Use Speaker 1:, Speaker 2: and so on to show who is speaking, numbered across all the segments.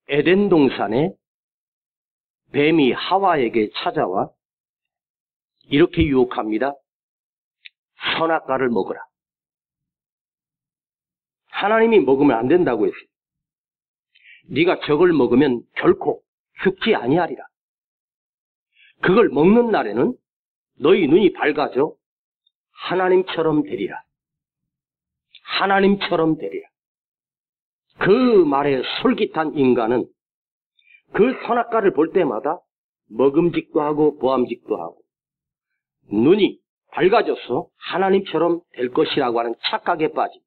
Speaker 1: 에덴 동산에 뱀이 하와에게 찾아와 이렇게 유혹합니다. 선악과를 먹어라. 하나님이 먹으면 안 된다고 했어요. 네가 저걸 먹으면 결코 죽지 아니하리라. 그걸 먹는 날에는 너희 눈이 밝아져 하나님처럼 되리라. 하나님처럼 되리라. 그 말에 솔깃한 인간은 그 선악과를 볼 때마다 먹음직도 하고 보암직도 하고 눈이 밝아져서 하나님처럼 될 것이라고 하는 착각에 빠집니다.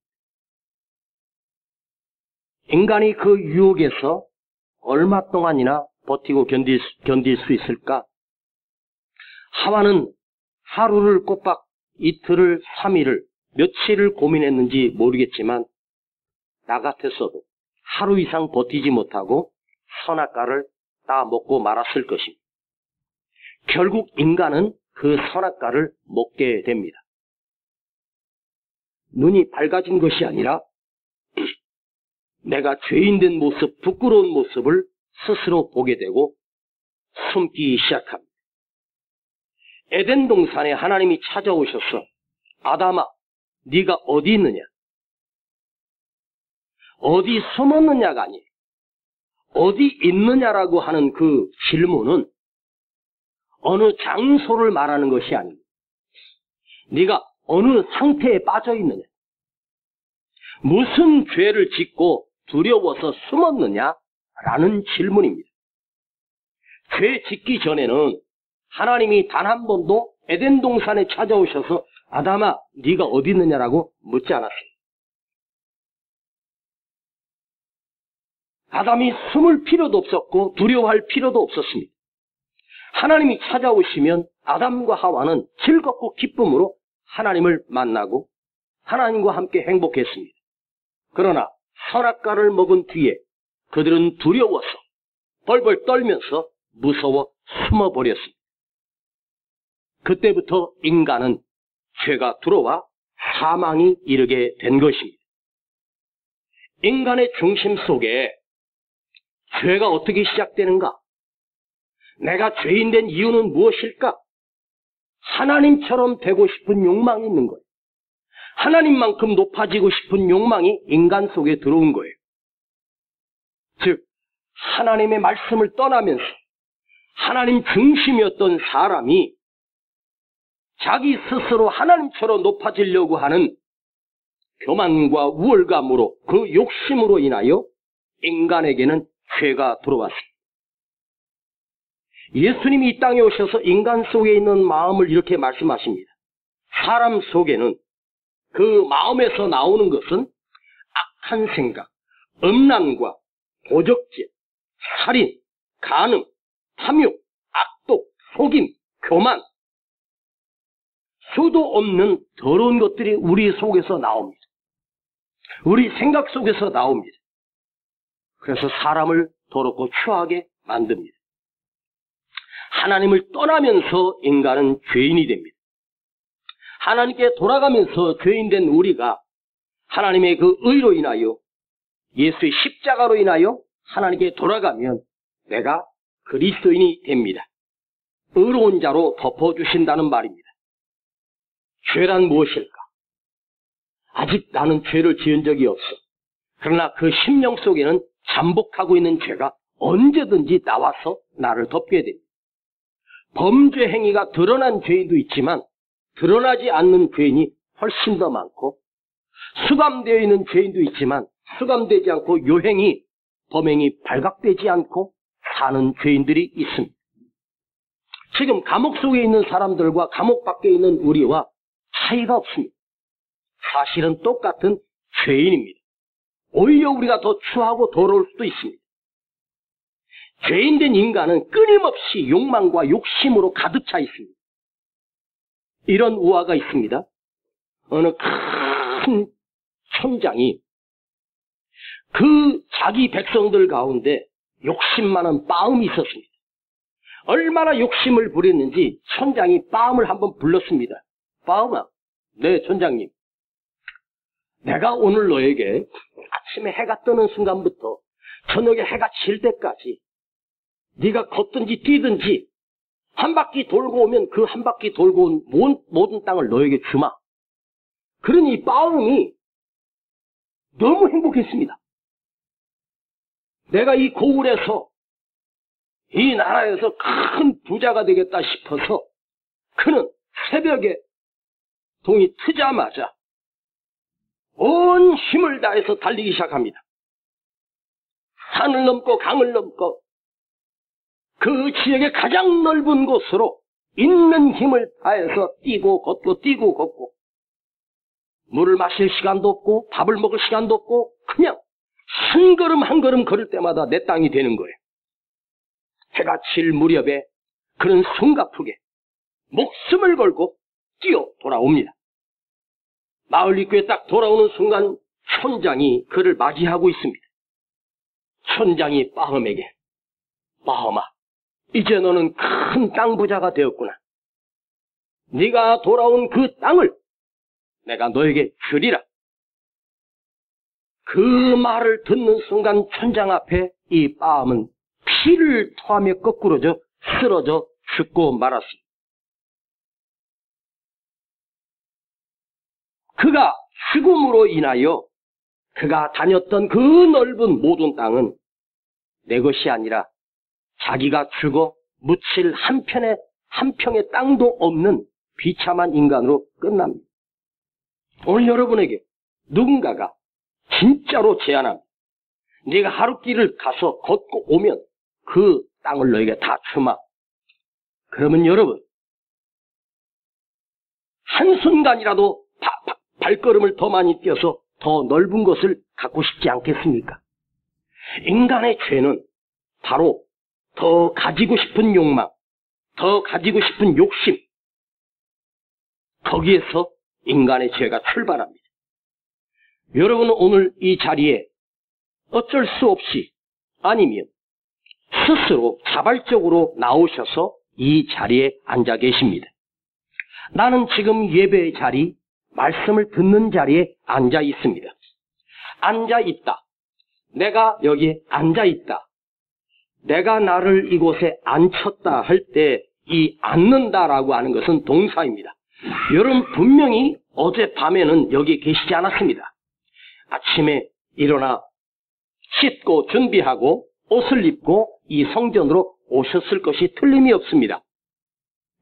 Speaker 1: 인간이 그 유혹에서 얼마 동안이나 버티고 견딜 수 있을까? 하와는 하루를 꼬박 이틀을 3일을 며칠을 고민했는지 모르겠지만 나 같았어도 하루 이상 버티지 못하고 선악과를 다 먹고 말았을 것입니다. 결국 인간은 그 선악과를 먹게 됩니다. 눈이 밝아진 것이 아니라 내가 죄인된 모습, 부끄러운 모습을 스스로 보게 되고 숨기 시작합니다. 에덴 동산에 하나님이 찾아오셔서 아담아, 네가 어디 있느냐? 어디 숨었느냐가 아니에요. 어디 있느냐라고 하는 그 질문은 어느 장소를 말하는 것이 아닙니다. 네가 어느 상태에 빠져 있느냐? 무슨 죄를 짓고 두려워서 숨었느냐라는 질문입니다. 죄 짓기 전에는 하나님이 단 한 번도 에덴 동산에 찾아오셔서 아담아, 네가 어디 있느냐라고 묻지 않았어요. 아담이 숨을 필요도 없었고 두려워할 필요도 없었습니다. 하나님이 찾아오시면 아담과 하와는 즐겁고 기쁨으로 하나님을 만나고 하나님과 함께 행복했습니다. 그러나 선악과를 먹은 뒤에 그들은 두려워서 벌벌 떨면서 무서워 숨어버렸습니다. 그때부터 인간은 죄가 들어와 사망이 이르게 된 것입니다. 인간의 중심 속에 죄가 어떻게 시작되는가? 내가 죄인된 이유는 무엇일까? 하나님처럼 되고 싶은 욕망이 있는 거예요. 하나님만큼 높아지고 싶은 욕망이 인간 속에 들어온 거예요. 즉, 하나님의 말씀을 떠나면서 하나님 중심이었던 사람이 자기 스스로 하나님처럼 높아지려고 하는 교만과 우월감으로 그 욕심으로 인하여 인간에게는 죄가 들어왔습니다. 예수님이 이 땅에 오셔서 인간 속에 있는 마음을 이렇게 말씀하십니다. 사람 속에는 그 마음에서 나오는 것은 악한 생각, 음란과 도적질, 살인, 간음, 탐욕, 악독, 속임, 교만, 수도 없는 더러운 것들이 우리 속에서 나옵니다. 우리 생각 속에서 나옵니다. 그래서 사람을 더럽고 추하게 만듭니다. 하나님을 떠나면서 인간은 죄인이 됩니다. 하나님께 돌아가면서 죄인된 우리가 하나님의 그 의로 인하여 예수의 십자가로 인하여 하나님께 돌아가면 내가 그리스도인이 됩니다. 의로운 자로 덮어주신다는 말입니다. 죄란 무엇일까? 아직 나는 죄를 지은 적이 없어. 그러나 그 심령 속에는 잠복하고 있는 죄가 언제든지 나와서 나를 덮게 됩니다. 범죄 행위가 드러난 죄인도 있지만 드러나지 않는 죄인이 훨씬 더 많고 수감되어 있는 죄인도 있지만 수감되지 않고 요행이 범행이 발각되지 않고 사는 죄인들이 있습니다. 지금 감옥 속에 있는 사람들과 감옥 밖에 있는 우리와 차이가 없습니다. 사실은 똑같은 죄인입니다. 오히려 우리가 더 추하고 더러울 수도 있습니다. 죄인된 인간은 끊임없이 욕망과 욕심으로 가득 차 있습니다. 이런 우화가 있습니다. 어느 큰 천장이 그 자기 백성들 가운데 욕심 많은 빠음이 있었습니다. 얼마나 욕심을 부렸는지 천장이 빠음을 한번 불렀습니다. 빠음아, 네 천장님, 내가 오늘 너에게 아침에 해가 뜨는 순간부터 저녁에 해가 질 때까지 네가 걷든지 뛰든지 한 바퀴 돌고 오면 그 한 바퀴 돌고 온 모든 땅을 너에게 주마. 그러니 빠음이 너무 행복했습니다. 내가 이 고을에서 이 나라에서 큰 부자가 되겠다 싶어서 그는 새벽에 동이 트자마자 온 힘을 다해서 달리기 시작합니다. 산을 넘고 강을 넘고 그 지역의 가장 넓은 곳으로 있는 힘을 다해서 뛰고 걷고 물을 마실 시간도 없고 밥을 먹을 시간도 없고 그냥 한 걸음 한 걸음 걸을 때마다 내 땅이 되는 거예요. 해가 질 무렵에 그는 숨가쁘게 목숨을 걸고 뛰어 돌아옵니다. 마을 입구에 딱 돌아오는 순간 촌장이 그를 맞이하고 있습니다. 촌장이 빠음에게 빠음아, 이제 너는 큰 땅 부자가 되었구나. 네가 돌아온 그 땅을 내가 너에게 주리라. 그 말을 듣는 순간 촌장 앞에 이 빠음은 피를 토하며 거꾸러져 쓰러져 죽고 말았습니다. 그가 죽음으로 인하여 그가 다녔던 그 넓은 모든 땅은 내 것이 아니라 자기가 죽어 묻힐 한 평의 땅도 없는 비참한 인간으로 끝납니다. 오늘 여러분에게 누군가가 진짜로 제안합니다. 네가 하루길을 가서 걷고 오면 그 땅을 너에게 다 주마. 그러면 여러분 한순간이라도 발걸음을 더 많이 뛰어서 더 넓은 것을 갖고 싶지 않겠습니까? 인간의 죄는 바로 더 가지고 싶은 욕망, 더 가지고 싶은 욕심, 거기에서 인간의 죄가 출발합니다. 여러분은 오늘 이 자리에 어쩔 수 없이 아니면 스스로 자발적으로 나오셔서 이 자리에 앉아 계십니다. 나는 지금 예배의 자리, 말씀을 듣는 자리에 앉아 있습니다. 앉아 있다. 내가 여기에 앉아 있다. 내가 나를 이곳에 앉혔다 할 때 이 앉는다라고 하는 것은 동사입니다. 여러분 분명히 어젯밤에는 여기 계시지 않았습니다. 아침에 일어나 씻고 준비하고 옷을 입고 이 성전으로 오셨을 것이 틀림이 없습니다.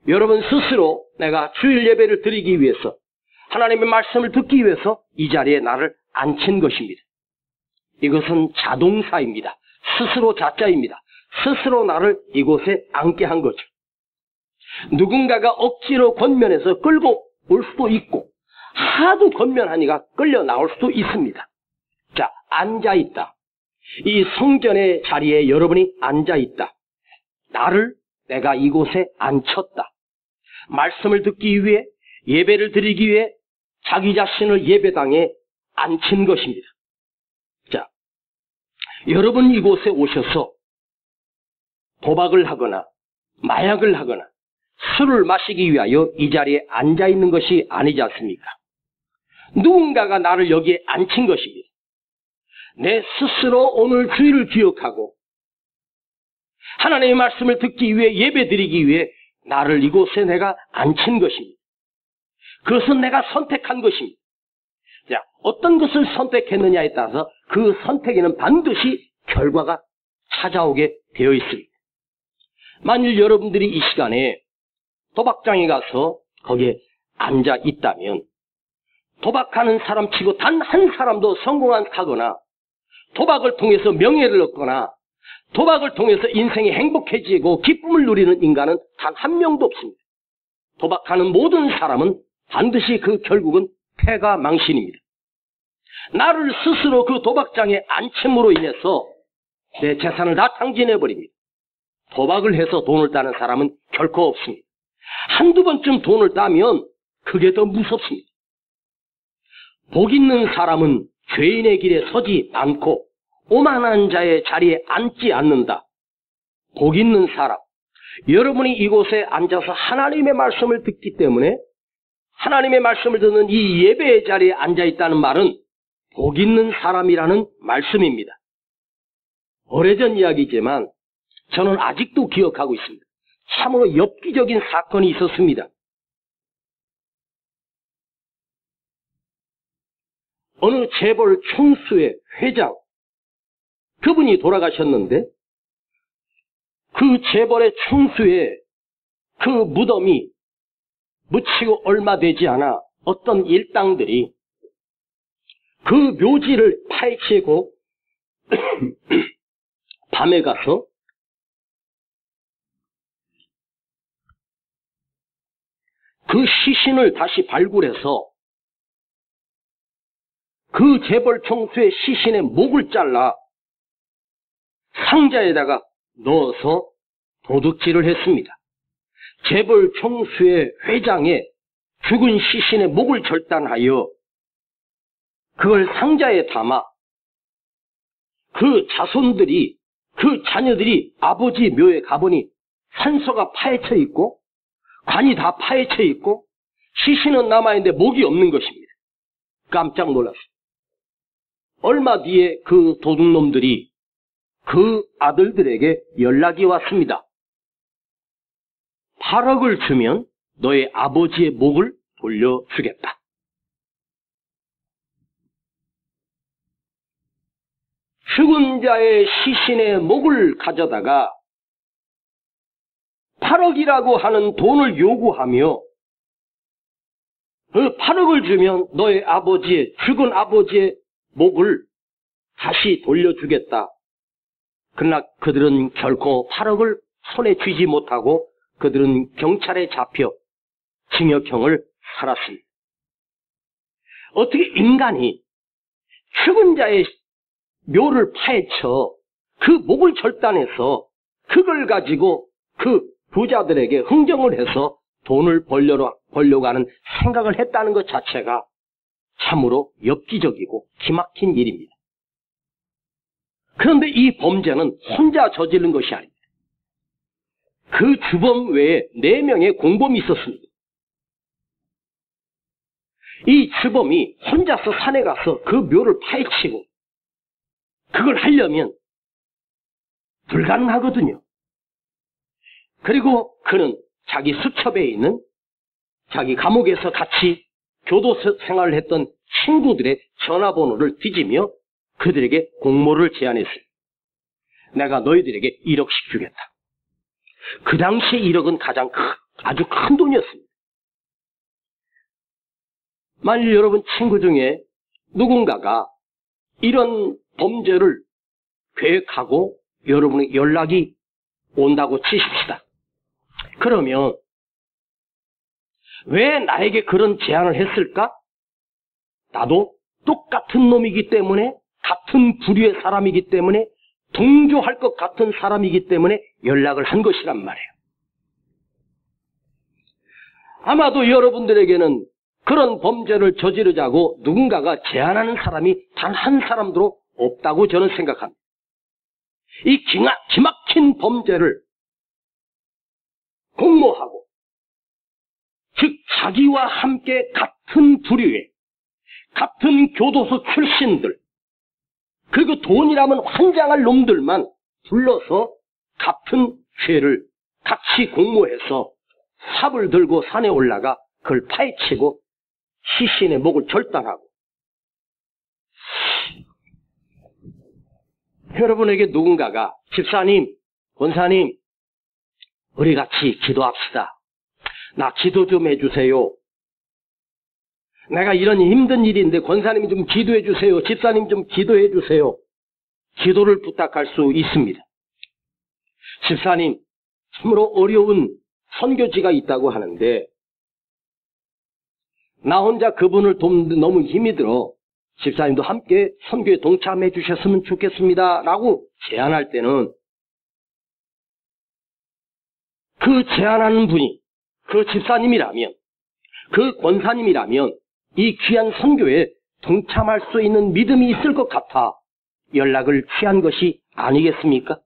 Speaker 1: 여러분 스스로 내가 주일 예배를 드리기 위해서 하나님의 말씀을 듣기 위해서 이 자리에 나를 앉힌 것입니다. 이것은 자동사입니다. 스스로 자자입니다. 스스로 나를 이곳에 앉게 한 거죠. 누군가가 억지로 권면해서 끌고 올 수도 있고 하도 권면하니까 끌려 나올 수도 있습니다. 자, 앉아있다. 이 성전의 자리에 여러분이 앉아있다. 나를 내가 이곳에 앉혔다. 말씀을 듣기 위해 예배를 드리기 위해 자기 자신을 예배당에 앉힌 것입니다. 자, 여러분 이곳에 오셔서 도박을 하거나 마약을 하거나 술을 마시기 위하여 이 자리에 앉아있는 것이 아니지 않습니까? 누군가가 나를 여기에 앉힌 것입니다. 내 스스로 오늘 주일을 기억하고 하나님의 말씀을 듣기 위해 예배드리기 위해 나를 이곳에 내가 앉힌 것입니다. 그것은 내가 선택한 것입니다. 자, 어떤 것을 선택했느냐에 따라서 그 선택에는 반드시 결과가 찾아오게 되어 있습니다. 만일 여러분들이 이 시간에 도박장에 가서 거기에 앉아 있다면 도박하는 사람 치고 단 한 사람도 성공하거나 도박을 통해서 명예를 얻거나 도박을 통해서 인생이 행복해지고 기쁨을 누리는 인간은 단 한 명도 없습니다. 도박하는 모든 사람은 반드시 그 결국은 패가 망신입니다. 나를 스스로 그 도박장에 앉힘으로 인해서 내 재산을 다 탕진해버립니다. 도박을 해서 돈을 따는 사람은 결코 없습니다. 한두 번쯤 돈을 따면 그게 더 무섭습니다. 복 있는 사람은 죄인의 길에 서지 않고 오만한 자의 자리에 앉지 않는다. 복 있는 사람, 여러분이 이곳에 앉아서 하나님의 말씀을 듣기 때문에 하나님의 말씀을 듣는 이 예배의 자리에 앉아있다는 말은 복 있는 사람이라는 말씀입니다. 오래전 이야기지만 저는 아직도 기억하고 있습니다. 참으로 엽기적인 사건이 있었습니다. 어느 재벌 총수의 회장, 그분이 돌아가셨는데 그 재벌의 총수의 그 무덤이 묻히고 얼마 되지 않아 어떤 일당들이 그 묘지를 파헤치고 밤에 가서 그 시신을 다시 발굴해서 그 재벌 총수의 시신의 목을 잘라 상자에다가 넣어서 도둑질을 했습니다. 재벌 총수의 회장의 죽은 시신의 목을 절단하여 그걸 상자에 담아 그 자손들이, 그 자녀들이 아버지 묘에 가보니 산소가 파헤쳐 있고 관이 다 파헤쳐 있고 시신은 남아있는데 목이 없는 것입니다. 깜짝 놀랐습니다. 얼마 뒤에 그 도둑놈들이 그 아들들에게 연락이 왔습니다. 8억을 주면 너의 아버지의 목을 돌려주겠다. 죽은 자의 시신의 목을 가져다가 8억이라고 하는 돈을 요구하며 그 8억을 주면 너의 아버지의, 죽은 아버지의 목을 다시 돌려주겠다. 그러나 그들은 결코 8억을 손에 쥐지 못하고 그들은 경찰에 잡혀 징역형을 살았습니다. 어떻게 인간이 죽은 자의 묘를 파헤쳐 그 목을 절단해서 그걸 가지고 그 부자들에게 흥정을 해서 돈을 벌려고 하는 생각을 했다는 것 자체가 참으로 엽기적이고 기막힌 일입니다. 그런데 이 범죄는 혼자 저지른 것이 아닙니다. 그 주범 외에 4명의 공범이 있었습니다. 이 주범이 혼자서 산에 가서 그 묘를 파헤치고 그걸 하려면 불가능하거든요. 그리고 그는 자기 수첩에 있는 자기 감옥에서 같이 교도 생활을 했던 친구들의 전화번호를 뒤지며 그들에게 공모를 제안했어요. 내가 너희들에게 1억씩 주겠다. 그 당시에 1억은 아주 큰 돈이었습니다. 만일 여러분 친구 중에 누군가가 이런 범죄를 계획하고 여러분의 연락이 온다고 치십시다. 그러면 왜 나에게 그런 제안을 했을까? 나도 똑같은 놈이기 때문에, 같은 부류의 사람이기 때문에, 동조할 것 같은 사람이기 때문에 연락을 한 것이란 말이에요. 아마도 여러분들에게는 그런 범죄를 저지르자고 누군가가 제안하는 사람이 단 한 사람도 없다고 저는 생각합니다. 이 기막힌 범죄를 공모하고, 즉 자기와 함께 같은 부류의, 같은 교도소 출신들, 그리고 돈이라면 환장할 놈들만 불러서 같은 죄를 같이 공모해서 삽을 들고 산에 올라가 그걸 파헤치고 시신의 목을 절단하고, 여러분에게 누군가가 집사님, 권사님, 우리 같이 기도합시다. 나 기도 좀 해주세요. 내가 이런 힘든 일인데 권사님이 좀 기도해 주세요. 집사님 좀 기도해 주세요. 기도를 부탁할 수 있습니다. 집사님, 참으로 어려운 선교지가 있다고 하는데 나 혼자 그분을 돕는데 너무 힘이 들어. 집사님도 함께 선교에 동참해 주셨으면 좋겠습니다. 라고 제안할 때는 그 제안하는 분이 그 집사님이라면, 그 권사님이라면 이 귀한 선교에 동참할 수 있는 믿음이 있을 것 같아 연락을 취한 것이 아니겠습니까?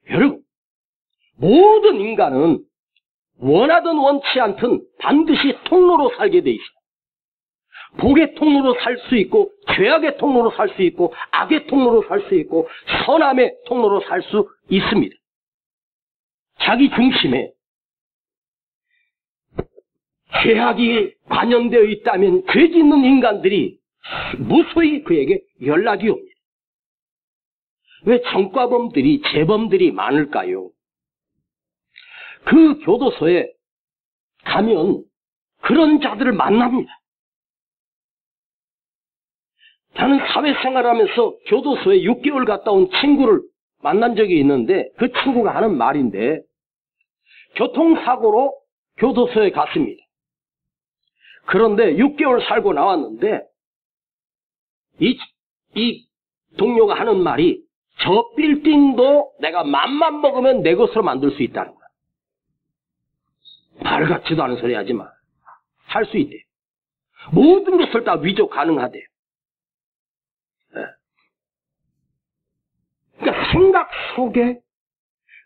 Speaker 1: 여러분, 모든 인간은 원하든 원치 않든 반드시 통로로 살게 돼 있어요. 복의 통로로 살 수 있고, 죄악의 통로로 살 수 있고, 악의 통로로 살 수 있고, 선함의 통로로 살 수 있습니다. 자기 중심에 죄악이 관연되어 있다면 죄 짓는 인간들이 무수히 그에게 연락이 옵니다. 왜 전과범들이, 재범들이 많을까요? 그 교도소에 가면 그런 자들을 만납니다. 나는 사회생활하면서 교도소에 6개월 갔다 온 친구를 만난 적이 있는데 그 친구가 하는 말인데, 교통사고로 교도소에 갔습니다. 그런데 6개월 살고 나왔는데 이 동료가 하는 말이, 저 빌딩도 내가 맘만 먹으면 내 것으로 만들 수 있다는 거야. 말 같지도 않은 소리 하지 마. 살 수 있대요. 모든 것을 다 위조 가능하대요. 그러니까 생각 속에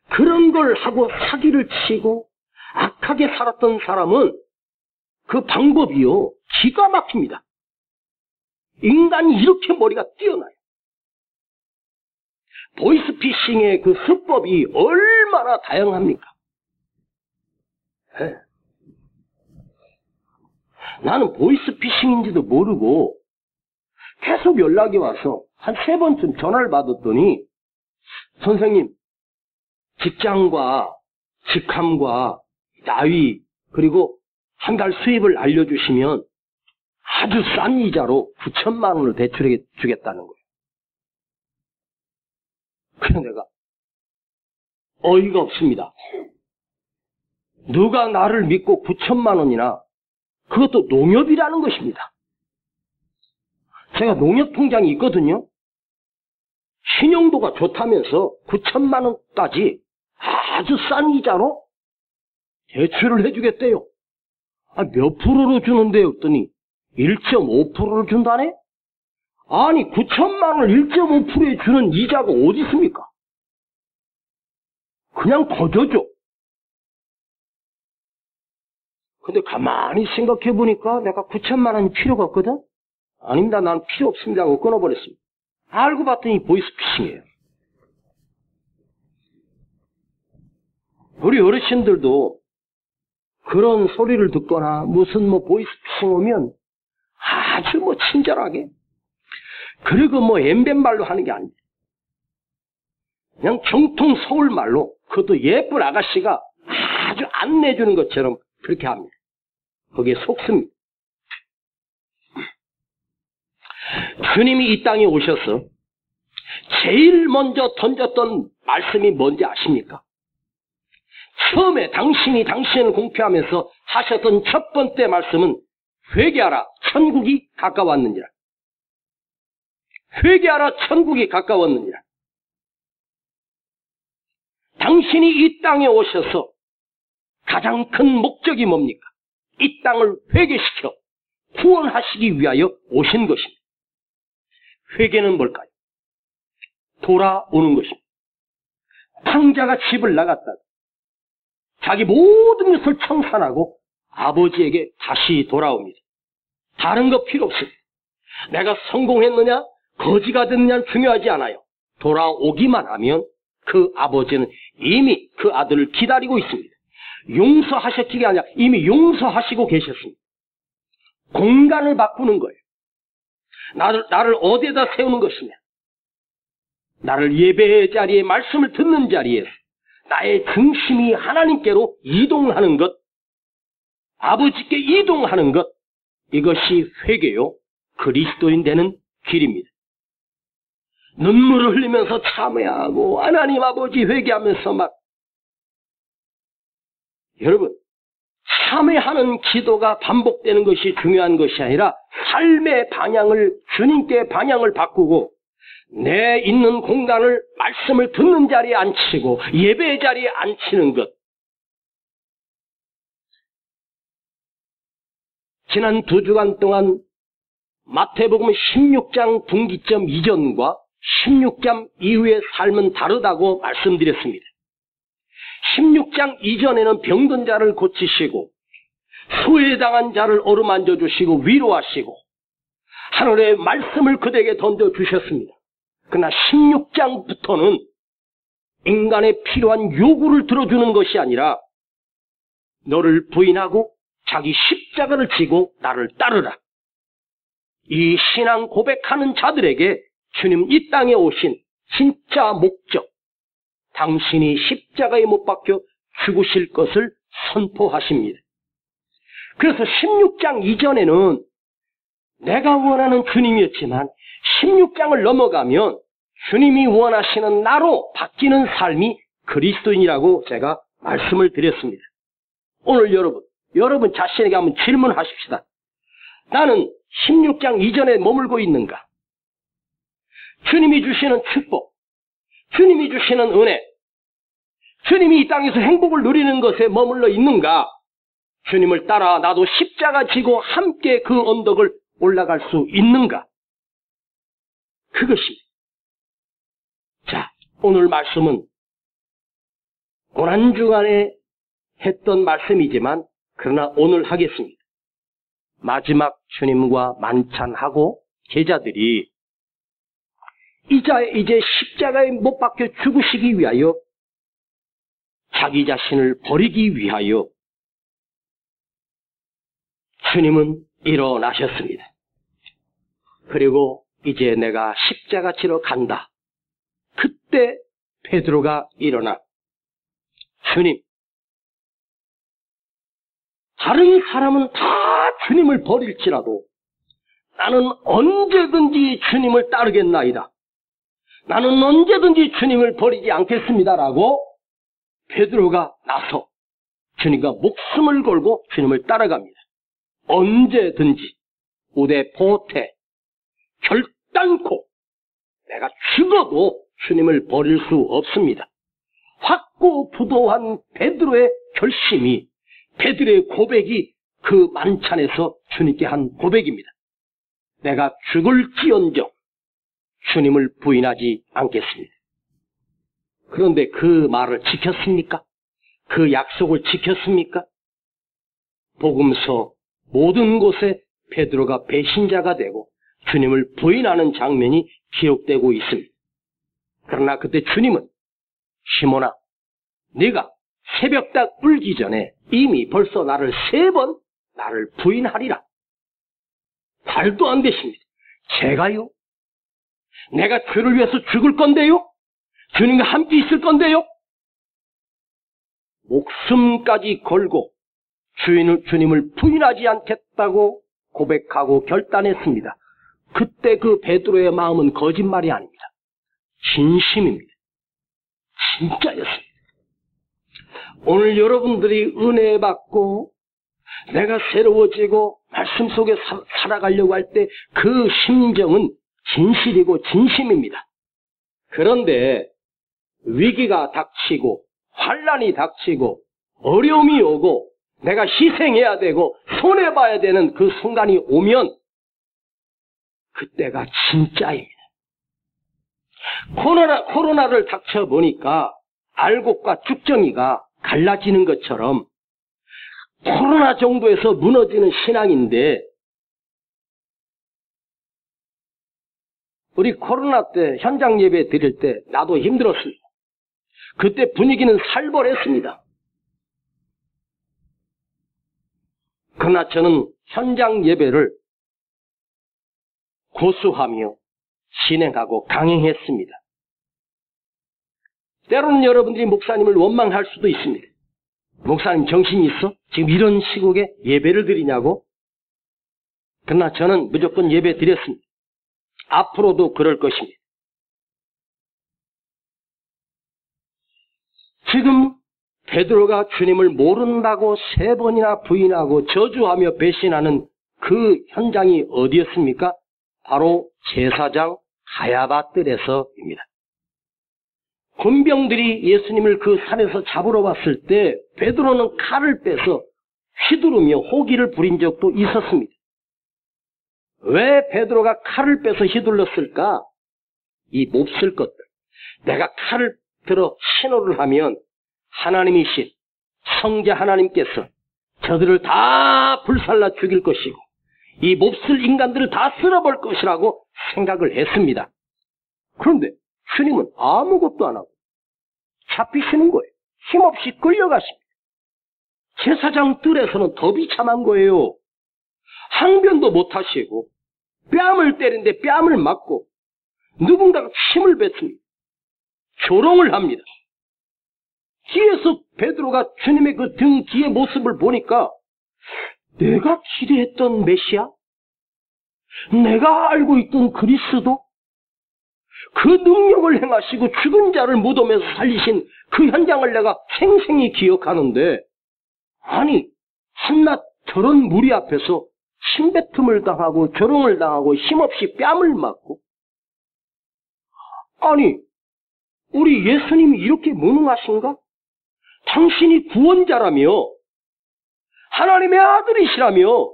Speaker 1: 그런 걸 하고 사기를 치고 악하게 살았던 사람은 그 방법이요, 기가 막힙니다. 인간이 이렇게 머리가 뛰어나요. 보이스피싱의 그 수법이 얼마나 다양합니까? 네. 나는 보이스피싱인지도 모르고 계속 연락이 와서 한 3번쯤 전화를 받았더니, 선생님, 직장과 직함과 나이 그리고 한 달 수입을 알려주시면 아주 싼 이자로 9천만 원을 대출해 주겠다는 거예요. 그래서 내가 어이가 없습니다. 누가 나를 믿고 9천만 원이나, 그것도 농협이라는 것입니다. 제가 농협 통장이 있거든요. 신용도가 좋다면서 9천만 원까지 아주 싼 이자로 대출을 해주겠대요. 몇 프로로 주는데요? 했더니 1.5%를 준다네? 아니 9천만 원 1.5%에 주는 이자가 어디 있습니까? 그냥 더 줘줘. 근데 가만히 생각해 보니까 내가 9천만 원이 필요가 없거든? 아닙니다, 난 필요 없습니다 하고 끊어버렸습니다. 알고 봤더니 보이스피싱이에요. 우리 어르신들도 그런 소리를 듣거나 무슨 보이스피싱 오면 아주 친절하게, 그리고 엠벤말로 하는 게 아니에요. 그냥 정통 서울말로, 그것도 예쁜 아가씨가 아주 안내주는 것처럼 그렇게 합니다. 거기에 속습니다. 주님이 이 땅에 오셔서 제일 먼저 던졌던 말씀이 뭔지 아십니까? 처음에 당신을 공표하면서 하셨던 첫 번째 말씀은 회개하라, 천국이 가까웠느니라. 회개하라, 천국이 가까웠느니라. 당신이 이 땅에 오셔서 가장 큰 목적이 뭡니까? 이 땅을 회개시켜 구원하시기 위하여 오신 것입니다. 회개는 뭘까요? 돌아오는 것입니다. 탕자가 집을 나갔다가 자기 모든 것을 청산하고 아버지에게 다시 돌아옵니다. 다른 거 필요 없습니다. 내가 성공했느냐 거지가 됐느냐는 중요하지 않아요. 돌아오기만 하면 그 아버지는 이미 그 아들을 기다리고 있습니다. 용서하셨기가 아니라 이미 용서하시고 계셨습니다. 공간을 바꾸는 거예요. 나를 어디에다 세우는 것이냐? 나를 예배의 자리에, 말씀을 듣는 자리에 나의 중심이 하나님께로 이동하는 것, 아버지께 이동하는 것, 이것이 회개요, 그리스도인 되는 길입니다. 눈물을 흘리면서 참회하고 하나님 아버지 회개하면서 여러분, 참회하는 기도가 반복되는 것이 중요한 것이 아니라 삶의 방향을, 주님께 방향을 바꾸고 내 있는 공간을 말씀을 듣는 자리에 앉히고 예배의 자리에 앉히는 것. 지난 2주간 동안 마태복음 16장 분기점 이전과 16장 이후의 삶은 다르다고 말씀드렸습니다. 16장 이전에는 병든 자를 고치시고 소외당한 자를 어루만져 주시고 위로하시고 하늘의 말씀을 그대에게 던져주셨습니다. 그러나 16장부터는 인간의 필요한 요구를 들어주는 것이 아니라 너를 부인하고 자기 십자가를 지고 나를 따르라. 이 신앙 고백하는 자들에게 주님 이 땅에 오신 진짜 목적, 당신이 십자가에 못 박혀 죽으실 것을 선포하십니다. 그래서 16장 이전에는 내가 원하는 주님이었지만 16장을 넘어가면 주님이 원하시는 나로 바뀌는 삶이 그리스도인이라고 제가 말씀을 드렸습니다. 오늘 여러분 자신에게 한번 질문하십시다. 나는 16장 이전에 머물고 있는가? 주님이 주시는 축복, 주님이 주시는 은혜, 주님이 이 땅에서 행복을 누리는 것에 머물러 있는가? 주님을 따라 나도 십자가 지고 함께 그 언덕을 올라갈 수 있는가? 그것입니다. 자, 오늘 말씀은 고난주간에 했던 말씀이지만 그러나 오늘 하겠습니다. 마지막 주님과 만찬하고 제자들이 이제 십자가에 못 박혀 죽으시기 위하여 자기 자신을 버리기 위하여 주님은 일어나셨습니다. 그리고 이제 내가 십자가 지러 간다. 그때 베드로가 일어나 주님, 다른 사람은 다 주님을 버릴지라도 나는 언제든지 주님을 따르겠나이다. 나는 언제든지 주님을 버리지 않겠습니다라고 베드로가 나서 주님과 목숨을 걸고 주님을 따라갑니다. 언제든지 우대 보태 결단코 내가 죽어도 주님을 버릴 수 없습니다. 확고부도한 베드로의 결심이, 베드로의 고백이 그 만찬에서 주님께 한 고백입니다. 내가 죽을지언정 주님을 부인하지 않겠습니다. 그런데 그 말을 지켰습니까? 그 약속을 지켰습니까? 복음서 모든 곳에 베드로가 배신자가 되고 주님을 부인하는 장면이 기록되고 있습니다. 그러나 그때 주님은 시몬아, 네가 새벽닭 울기 전에 이미 벌써 나를 3번 나를 부인하리라. 말도 안 되십니다. 제가요? 내가 주를 위해서 죽을 건데요? 주님과 함께 있을 건데요? 목숨까지 걸고 주님을 부인하지 않겠다고 고백하고 결단했습니다. 그때 그 베드로의 마음은 거짓말이 아닙니다. 진심입니다. 진짜였습니다. 오늘 여러분들이 은혜 받고 내가 새로워지고 말씀 속에 살아가려고 할 때 그 심정은 진실이고 진심입니다. 그런데 위기가 닥치고 환난이 닥치고 어려움이 오고 내가 희생해야 되고 손해봐야 되는 그 순간이 오면 그때가 진짜입니다. 코로나를 닥쳐보니까 알곡과 쭉정이가 갈라지는 것처럼 코로나 정도에서 무너지는 신앙인데 우리 코로나 때 현장 예배 드릴 때 나도 힘들었습니다. 그때 분위기는 살벌했습니다. 그러나 저는 현장 예배를 고수하며 진행하고 강행했습니다. 때로는 여러분들이 목사님을 원망할 수도 있습니다. 목사님 정신이 있어? 지금 이런 시국에 예배를 드리냐고? 그러나 저는 무조건 예배 드렸습니다. 앞으로도 그럴 것입니다. 지금 베드로가 주님을 모른다고 3번이나 부인하고 저주하며 배신하는 그 현장이 어디였습니까? 바로 제사장 가야바 뜰에서입니다. 군병들이 예수님을 그 산에서 잡으러 왔을 때 베드로는 칼을 빼서 휘두르며 호기를 부린 적도 있었습니다. 왜 베드로가 칼을 빼서 휘둘렀을까? 이 몹쓸 것들. 내가 칼을 들어 신호를 하면 하나님이신 성자 하나님께서 저들을 다 불살라 죽일 것이고 이 몹쓸 인간들을 다 쓸어볼 것이라고 생각을 했습니다. 그런데 주님은 아무것도 안 하고 잡히시는 거예요. 힘없이 끌려가십니다. 제사장 뜰에서는 더 비참한 거예요. 항변도 못하시고 뺨을 때리는데 뺨을 맞고 누군가가 침을 뱉습니다. 조롱을 합니다. 뒤에서 베드로가 주님의 그 등 뒤의 모습을 보니까 내가 기대했던 메시아? 내가 알고 있던 그리스도? 그 능력을 행하시고 죽은 자를 무덤에서 살리신 그 현장을 내가 생생히 기억하는데, 아니 한낱 저런 무리 앞에서 침뱉음을 당하고 조롱을 당하고 힘없이 뺨을 맞고, 아니 우리 예수님이 이렇게 무능하신가? 당신이 구원자라며 하나님의 아들이시라며,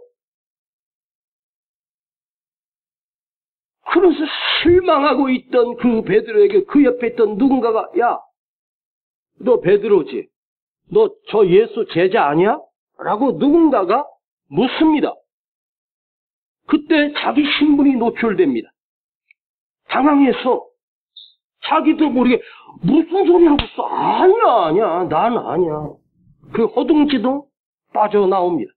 Speaker 1: 그래서 실망하고 있던 그 베드로에게 그 옆에 있던 누군가가 야, 너 베드로지? 너 저 예수 제자 아니야? 라고 누군가가 묻습니다. 그때 자기 신분이 노출됩니다. 당황해서 자기도 모르게 무슨 소리 하고 있어? 아니야, 난 아니야. 그 허둥지둥 빠져나옵니다.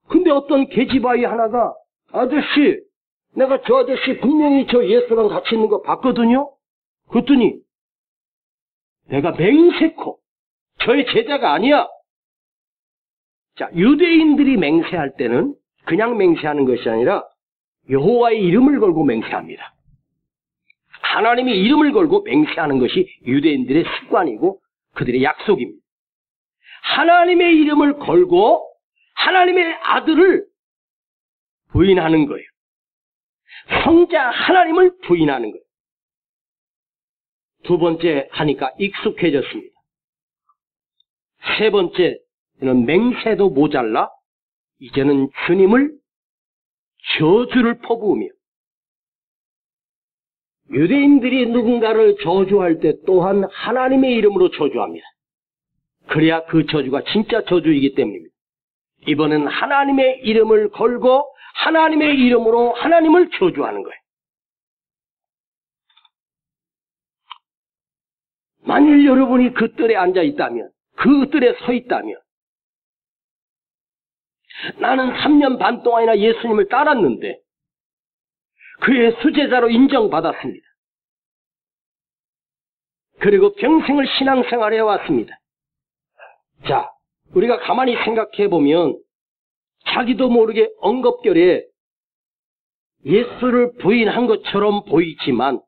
Speaker 1: 근데 어떤 계집아이 하나가 아저씨, 내가 저 아저씨 분명히 저 예수랑 같이 있는 거 봤거든요? 그랬더니 내가 맹세코 저의 제자가 아니야. 자, 유대인들이 맹세할 때는 그냥 맹세하는 것이 아니라 여호와의 이름을 걸고 맹세합니다. 하나님의 이름을 걸고 맹세하는 것이 유대인들의 습관이고 그들의 약속입니다. 하나님의 이름을 걸고 하나님의 아들을 부인하는 거예요. 성자 하나님을 부인하는 거예요. 두 번째 하니까 익숙해졌습니다. 세 번째는 맹세도 모자라 이제는 주님을 저주를 퍼부으며, 유대인들이 누군가를 저주할 때 또한 하나님의 이름으로 저주합니다. 그래야 그 저주가 진짜 저주이기 때문입니다. 이번엔 하나님의 이름을 걸고 하나님의 이름으로 하나님을 저주하는 거예요. 만일 여러분이 그 뜰에 앉아 있다면, 그 뜰에 서 있다면, 나는 3년 반 동안이나 예수님을 따랐는데 그의 수제자로 인정받았습니다. 그리고 평생을 신앙생활 해왔습니다. 자, 우리가 가만히 생각해보면 자기도 모르게 엉겁결에 예수를 부인한 것처럼 보이지만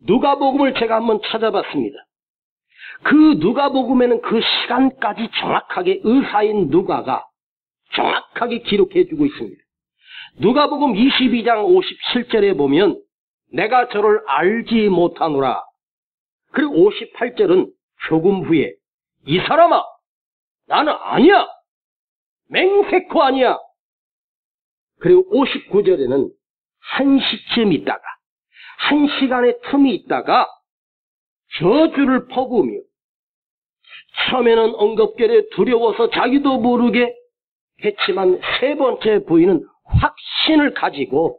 Speaker 1: 누가복음을 제가 한번 찾아봤습니다. 그 누가복음에는 그 시간까지 정확하게 의사인 누가가 정확하게 기록해주고 있습니다. 누가복음 22장 57절에 보면 내가 저를 알지 못하노라. 그리고 58절은 조금 후에 이 사람아 나는 아니야. 맹세코 아니야. 그리고 59절에는 1시쯤 있다가 1시간의 틈이 있다가 저주를 퍼부으며, 처음에는 엉겁결에 두려워서 자기도 모르게 했지만 세 번째 부인은 확신을 가지고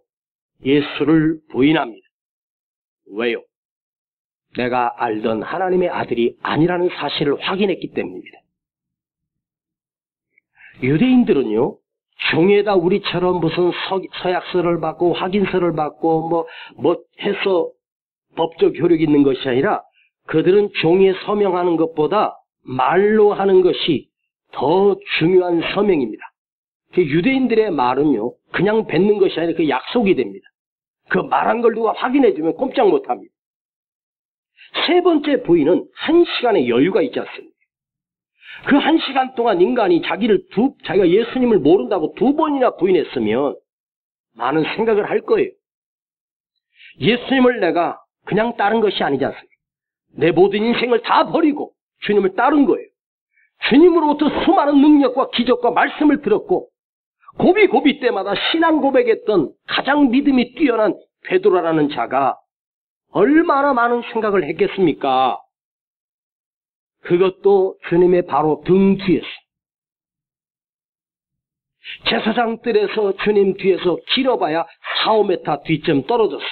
Speaker 1: 예수를 부인합니다. 왜요? 내가 알던 하나님의 아들이 아니라는 사실을 확인했기 때문입니다. 유대인들은요, 종에다 우리처럼 무슨 서약서를 받고 확인서를 받고 뭐 해서 법적 효력이 있는 것이 아니라 그들은 종에 서명하는 것보다 말로 하는 것이 더 중요한 서명입니다. 유대인들의 말은요, 그냥 뱉는 것이 아니라 그 약속이 됩니다. 그 말한 걸 누가 확인해주면 꼼짝 못합니다. 세 번째 부인은 1시간의 여유가 있지 않습니까? 그 1시간 동안 인간이 자기가 예수님을 모른다고 2번이나 부인했으면 많은 생각을 할 거예요. 예수님을 내가 그냥 따른 것이 아니지 않습니까? 내 모든 인생을 다 버리고 주님을 따른 거예요. 주님으로부터 수많은 능력과 기적과 말씀을 들었고 고비 때마다 신앙 고백했던 가장 믿음이 뛰어난 베드로라는 자가 얼마나 많은 생각을 했겠습니까? 그것도 주님의 바로 등 뒤에서. 제사장들에서 주님 뒤에서 길어봐야 4-5m 뒤쯤 떨어졌어.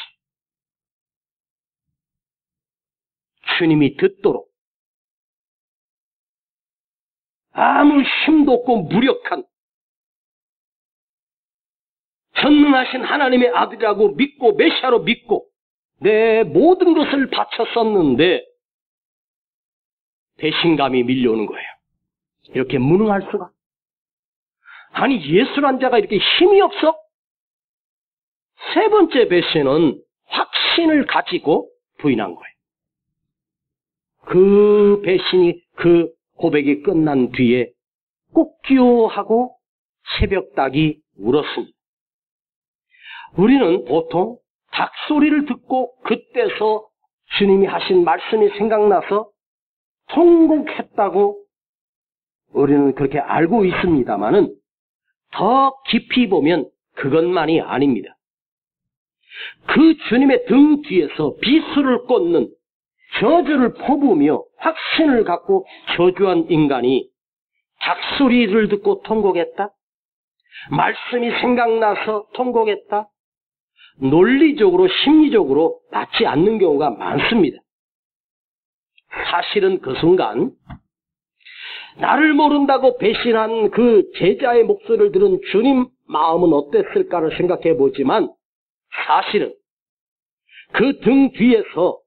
Speaker 1: 주님이 듣도록 아무 힘도 없고 무력한 전능하신 하나님의 아들이라고 믿고 메시아로 믿고 내 모든 것을 바쳤었는데 배신감이 밀려오는 거예요. 이렇게 무능할 수가? 아니, 예수란 자가 이렇게 힘이 없어? 세 번째 배신은 확신을 가지고 부인한 거예요. 그 배신이, 그 고백이 끝난 뒤에 꼭 끼워하고 새벽닭이 울었습니다. 우리는 보통 닭소리를 듣고 그때서 주님이 하신 말씀이 생각나서 통곡했다고 우리는 그렇게 알고 있습니다만은 더 깊이 보면 그것만이 아닙니다. 그 주님의 등 뒤에서 비수를 꽂는 저주를 퍼부으며 확신을 갖고 저주한 인간이 닭소리를 듣고 통곡했다? 말씀이 생각나서 통곡했다? 논리적으로 심리적으로 맞지 않는 경우가 많습니다. 사실은 그 순간 나를 모른다고 배신한 그 제자의 목소리를 들은 주님 마음은 어땠을까를 생각해 보지만 사실은 그 등 뒤에서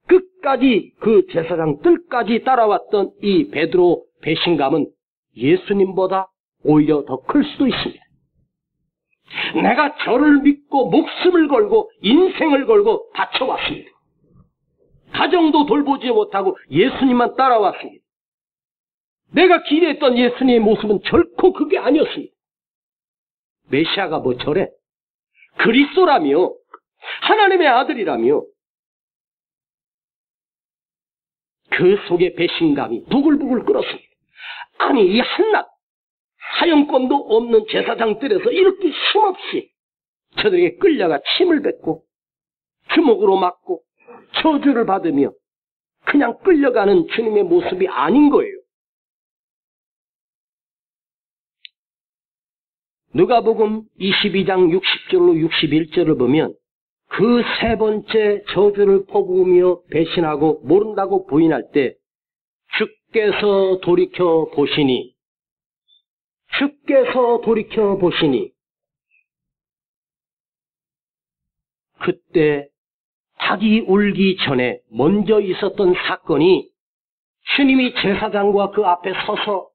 Speaker 1: 끝까지 그 제사장 뜰까지 따라왔던 이 베드로 배신감은 예수님보다 오히려 더 클 수도 있습니다. 내가 저를 믿고 목숨을 걸고 인생을 걸고 바쳐왔습니다. 가정도 돌보지 못하고 예수님만 따라왔습니다. 내가 기대했던 예수님의 모습은 결코 그게 아니었습니다. 메시아가 뭐 저래? 그리스도라며 하나님의 아들이라며 그 속에 배신감이 부글부글 끓었습니다. 아니, 이 한낱 사형권도 없는 제사장들에서 이렇게 힘없이 저들에게 끌려가 침을 뱉고 주먹으로 맞고 저주를 받으며 그냥 끌려가는 주님의 모습이 아닌 거예요. 누가복음 22장 60절로 61절을 보면 그 세 번째 저주를 퍼부으며 배신하고 모른다고 부인할 때 주께서 돌이켜 보시니 그때 닭이 울기 전에 먼저 있었던 사건이 주님이 제사장과 그 앞에 서서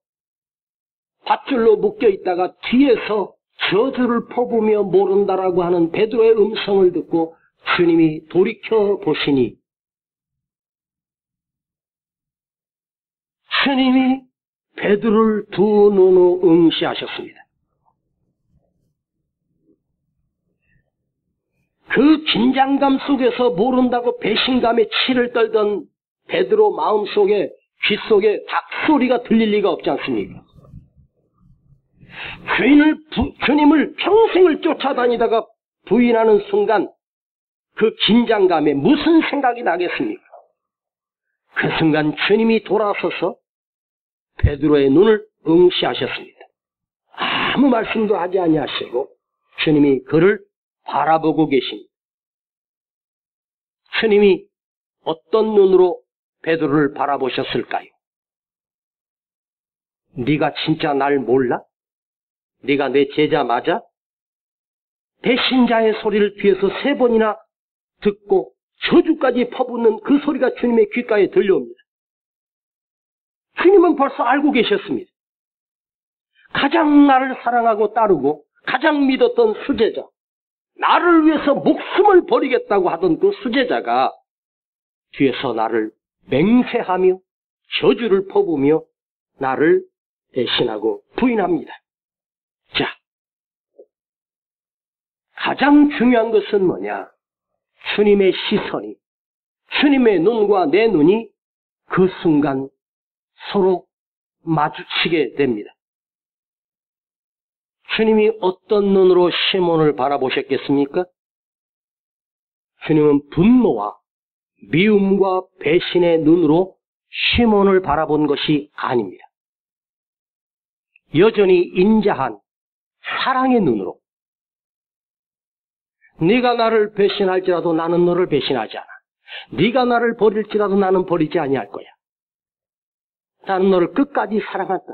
Speaker 1: 밧줄로 묶여 있다가 뒤에서 저주를 퍼부으며 모른다라고 하는 베드로의 음성을 듣고 주님이 돌이켜 보시니 주님이 베드로를 두 눈으로 응시하셨습니다. 그 긴장감 속에서 모른다고 배신감에 치를 떨던 베드로 마음속에 귓속에 닭소리가 들릴 리가 없지 않습니까? 주님을 평생을 쫓아다니다가 부인하는 순간 그 긴장감에 무슨 생각이 나겠습니까? 그 순간 주님이 돌아서서 베드로의 눈을 응시하셨습니다. 아무 말씀도 하지 아니하시고 주님이 그를 바라보고 계십니다. 주님이 어떤 눈으로 베드로를 바라보셨을까요? 네가 진짜 날 몰라? 네가 내 제자 맞아? 배신자의 소리를 뒤에서 3번이나 듣고 저주까지 퍼붓는 그 소리가 주님의 귓가에 들려옵니다. 주님은 벌써 알고 계셨습니다. 가장 나를 사랑하고 따르고 가장 믿었던 수제자, 나를 위해서 목숨을 버리겠다고 하던 그 수제자가 뒤에서 나를 맹세하며 저주를 퍼부으며 나를 배신하고 부인합니다. 자, 가장 중요한 것은 뭐냐? 주님의 시선이, 주님의 눈과 내 눈이 그 순간 서로 마주치게 됩니다. 주님이 어떤 눈으로 시몬을 바라보셨겠습니까? 주님은 분노와 미움과 배신의 눈으로 시몬을 바라본 것이 아닙니다. 여전히 인자한 사랑의 눈으로. 네가 나를 배신할지라도 나는 너를 배신하지 않아. 네가 나를 버릴지라도 나는 버리지 아니할 거야. 나는 너를 끝까지 사랑한다.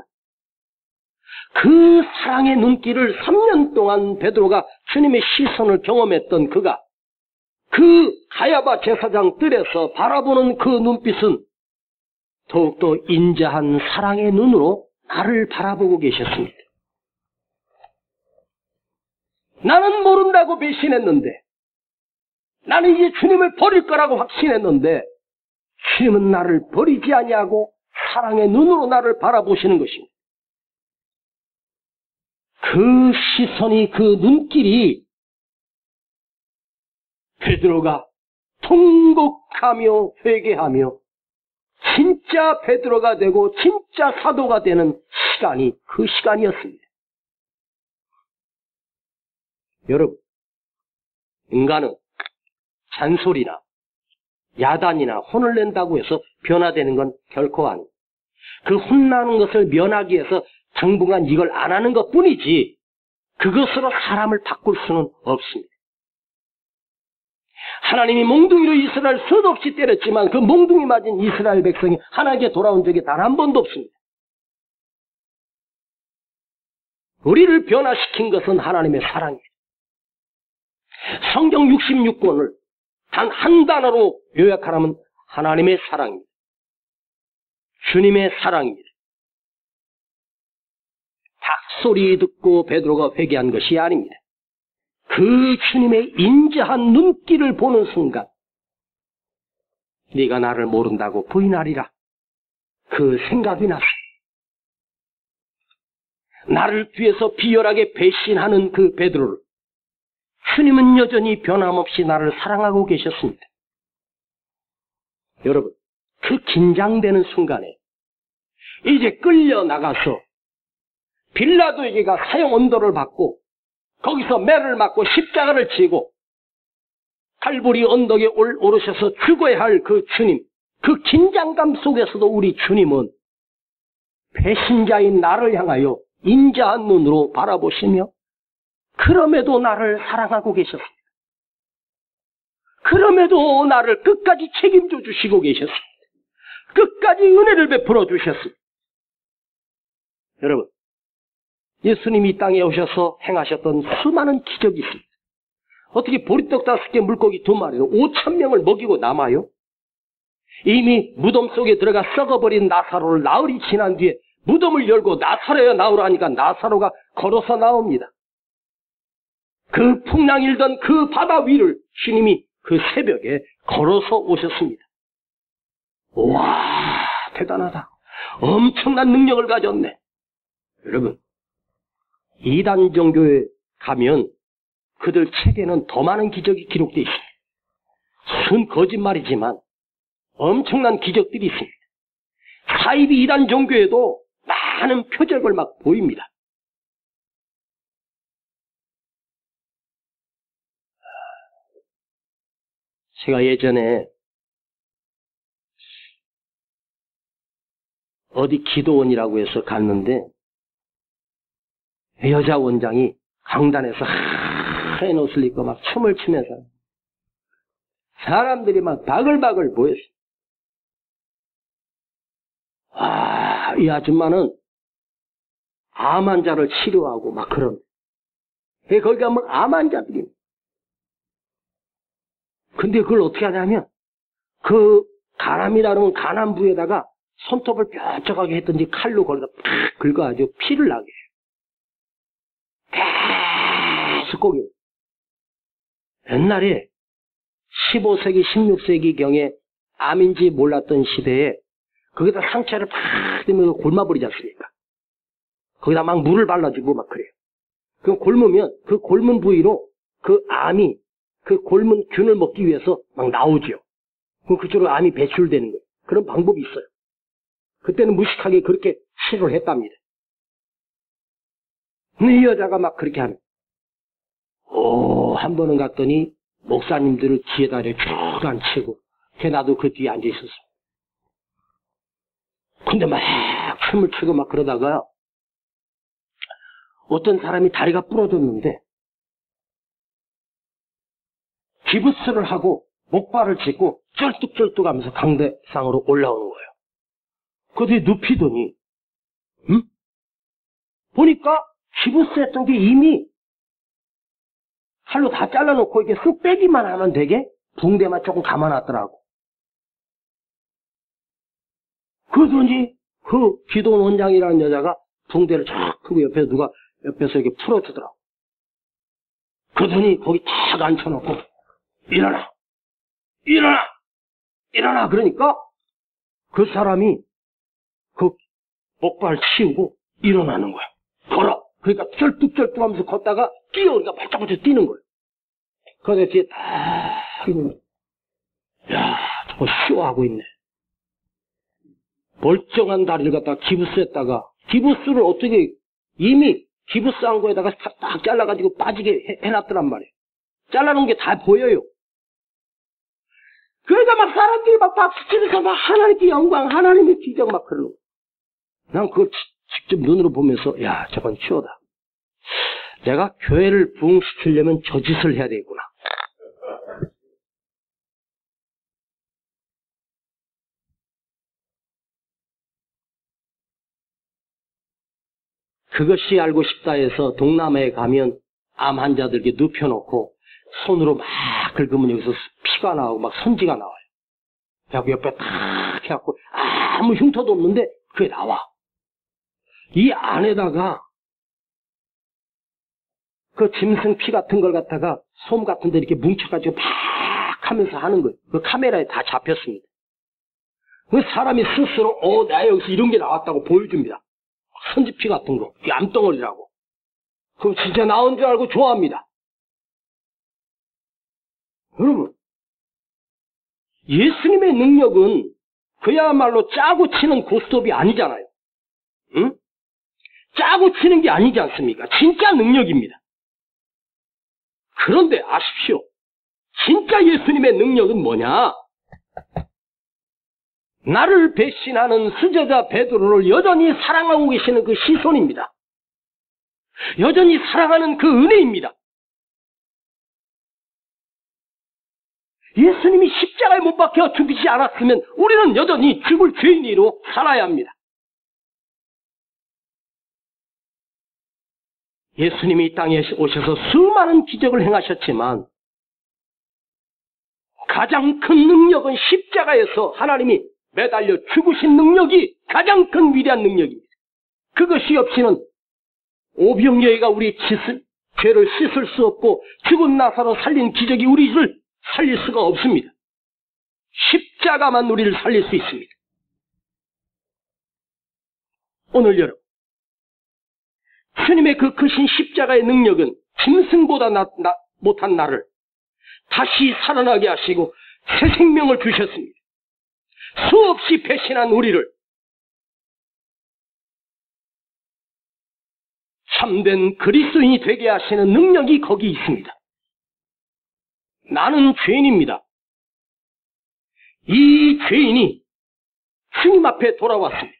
Speaker 1: 그 사랑의 눈길을 3년 동안 베드로가 주님의 시선을 경험했던 그가 그 가야바 제사장 뜰에서 바라보는 그 눈빛은 더욱더 인자한 사랑의 눈으로 나를 바라보고 계셨습니다. 나는 모른다고 배신했는데, 나는 이제 주님을 버릴 거라고 확신했는데 주님은 나를 버리지 아니하고 사랑의 눈으로 나를 바라보시는 것입니다. 그 시선이, 그 눈길이 베드로가 통곡하며 회개하며 진짜 베드로가 되고 진짜 사도가 되는 시간이 그 시간이었습니다. 여러분, 인간은 잔소리나 야단이나 혼을 낸다고 해서 변화되는 건 결코 아닙니다. 그 혼나는 것을 면하기 위해서 당분간 이걸 안 하는 것 뿐이지 그것으로 사람을 바꿀 수는 없습니다. 하나님이 몽둥이로 이스라엘 수없이 때렸지만 그 몽둥이 맞은 이스라엘 백성이 하나님께 돌아온 적이 단 한 번도 없습니다. 우리를 변화시킨 것은 하나님의 사랑이에요. 성경 66권을 단 한 단어로 요약하라면 하나님의 사랑입니다. 주님의 사랑입니다. 닭소리 듣고 베드로가 회개한 것이 아닙니다. 그 주님의 인자한 눈길을 보는 순간 네가 나를 모른다고 부인하리라. 그 생각이 났어요. 나를 위해서 비열하게 배신하는 그 베드로를 주님은 여전히 변함없이 나를 사랑하고 계셨습니다. 여러분, 그 긴장되는 순간에 이제 끌려나가서 빌라도에게가 사형 언도를 받고 거기서 매를 맞고 십자가를 지고 갈보리 언덕에 오르셔서 죽어야 할 그 주님, 그 긴장감 속에서도 우리 주님은 배신자인 나를 향하여 인자한 눈으로 바라보시며 그럼에도 나를 사랑하고 계셨습니다. 그럼에도 나를 끝까지 책임져 주시고 계셨습니다. 끝까지 은혜를 베풀어 주셨습니다. 여러분, 예수님이 이 땅에 오셔서 행하셨던 수많은 기적이 있습니다. 어떻게 보리떡 5개 물고기 2마리로 5,000명을 먹이고 남아요? 이미 무덤 속에 들어가 썩어버린 나사로를 나흘이 지난 뒤에 무덤을 열고 나사로야 나오라 하니까 나사로가 걸어서 나옵니다. 그 풍랑 일던 그 바다 위를 주님이 그 새벽에 걸어서 오셨습니다. 와, 대단하다. 엄청난 능력을 가졌네. 여러분, 이단 종교에 가면 그들 책에는 더 많은 기적이 기록되어 있습니다. 순 거짓말이지만 엄청난 기적들이 있습니다. 사이비 이단 종교에도 많은 표적을 막 보입니다. 제가 예전에 어디 기도원이라고 해서 갔는데 여자 원장이 강단에서 하얀 옷을 입고 막 춤을 추면서 사람들이 막 바글바글 모였어요. 와, 이 아줌마는 암 환자를 치료하고 막 그런. 거기 가면 암 환자들이. 근데 그걸 어떻게 하냐면 그 간암이라는 간암부에다가 손톱을 뾰족하게 했던지 칼로 거기다 팍 긁어가지고 피를 나게 해요. 계속 거기. 옛날에 15세기, 16세기경에 암인지 몰랐던 시대에 거기다 상처를 팍 대면서 골마버리지 않습니까? 거기다 막 물을 발라주고 막 그래요. 그럼 골무면 그 골문 부위로 그 암이 그 골문 균을 먹기 위해서 막 나오죠. 그럼 그쪽으로 암이 배출되는 거예요. 그런 방법이 있어요. 그때는 무식하게 그렇게 치료를 했답니다. 근데 이 여자가 막 그렇게 하면 한 번은 갔더니 목사님들을 뒤에다 이렇게 쭉 앉히고 나도 그 뒤에 앉아 있었어. 근데 막 춤을 추고 막 그러다가 어떤 사람이 다리가 부러졌는데 기부스를 하고 목발을 짚고 쩔뚝쩔뚝하면서 강대상으로 올라오는 거예요. 그 뒤에 눕히더니 보니까 기부스했던 게 이미 칼로 다 잘라놓고 이렇게 쑥 빼기만 하면 되게 붕대만 조금 감아놨더라고. 그러더니 그 기도원 원장이라는 여자가 붕대를 쫙 펴고 옆에서 누가 옆에서 이렇게 풀어주더라고. 그러더니 거기 탁 앉혀놓고 일어나! 일어나! 일어나! 그러니까 그 사람이 그 목발 치우고 일어나는 거야. 걸어! 그러니까 쩔뚝쩔뚝하면서 걷다가 뛰어오니까 발짝발짝 뛰는 거예요. 그래서 뒤에 딱 있는 거예요. 야, 저거 쇼하고 있네. 멀쩡한 다리를 갖다가 기부스했다가 기부스를 어떻게 이미 기부스한 거에다가 딱 잘라가지고 빠지게 해놨더란 말이에요. 잘라놓은 게 다 보여요. 그러니까 막 사람들이 막 박수치면서 막 하나님께 영광, 하나님의 기적 막 그러는 거예요. 난 그걸 직접 눈으로 보면서 야, 저건 치워다. 내가 교회를 부흥시키려면 저 짓을 해야 되겠구나. 그것이 알고 싶다 해서 동남아에 가면 암 환자들에게 눕혀놓고 손으로 막 긁으면 여기서 피가 나오고 막 선지가 나와요. 그래갖고 옆에 탁 해갖고 아무 흉터도 없는데 그게 나와. 이 안에다가 그 짐승 피 같은 걸 갖다가 솜 같은 데 이렇게 뭉쳐가지고 팍 하면서 하는 거예요. 그 카메라에 다 잡혔습니다. 그 사람이 스스로 나 여기서 이런 게 나왔다고 보여줍니다. 선지피 같은 거, 이 암덩어리라고. 그럼 진짜 나온 줄 알고 좋아합니다. 여러분, 예수님의 능력은 그야말로 짜고 치는 고스톱이 아니잖아요. 응? 짜고 치는 게 아니지 않습니까? 진짜 능력입니다. 그런데 아십시오. 진짜 예수님의 능력은 뭐냐? 나를 배신하는 수제자 베드로를 여전히 사랑하고 계시는 그 시선입니다. 여전히 사랑하는 그 은혜입니다. 예수님이 십자가에 못 박혀 죽이지 않았으면 우리는 여전히 죽을 죄인으로 살아야 합니다. 예수님이 이 땅에 오셔서 수많은 기적을 행하셨지만 가장 큰 능력은 십자가에서 하나님이 매달려 죽으신 능력이 가장 큰 위대한 능력입니다. 그것이 없이는 오병이어가 우리의 죄를 씻을 수 없고 죽은 나사로 살린 기적이 우리를 살릴 수가 없습니다. 십자가만 우리를 살릴 수 있습니다. 오늘 여러분, 주님의 그 크신 십자가의 능력은 짐승보다 못한 나를 다시 살아나게 하시고 새 생명을 주셨습니다. 수없이 배신한 우리를 참된 그리스도인이 되게 하시는 능력이 거기 있습니다. 나는 죄인입니다. 이 죄인이 주님 앞에 돌아왔습니다.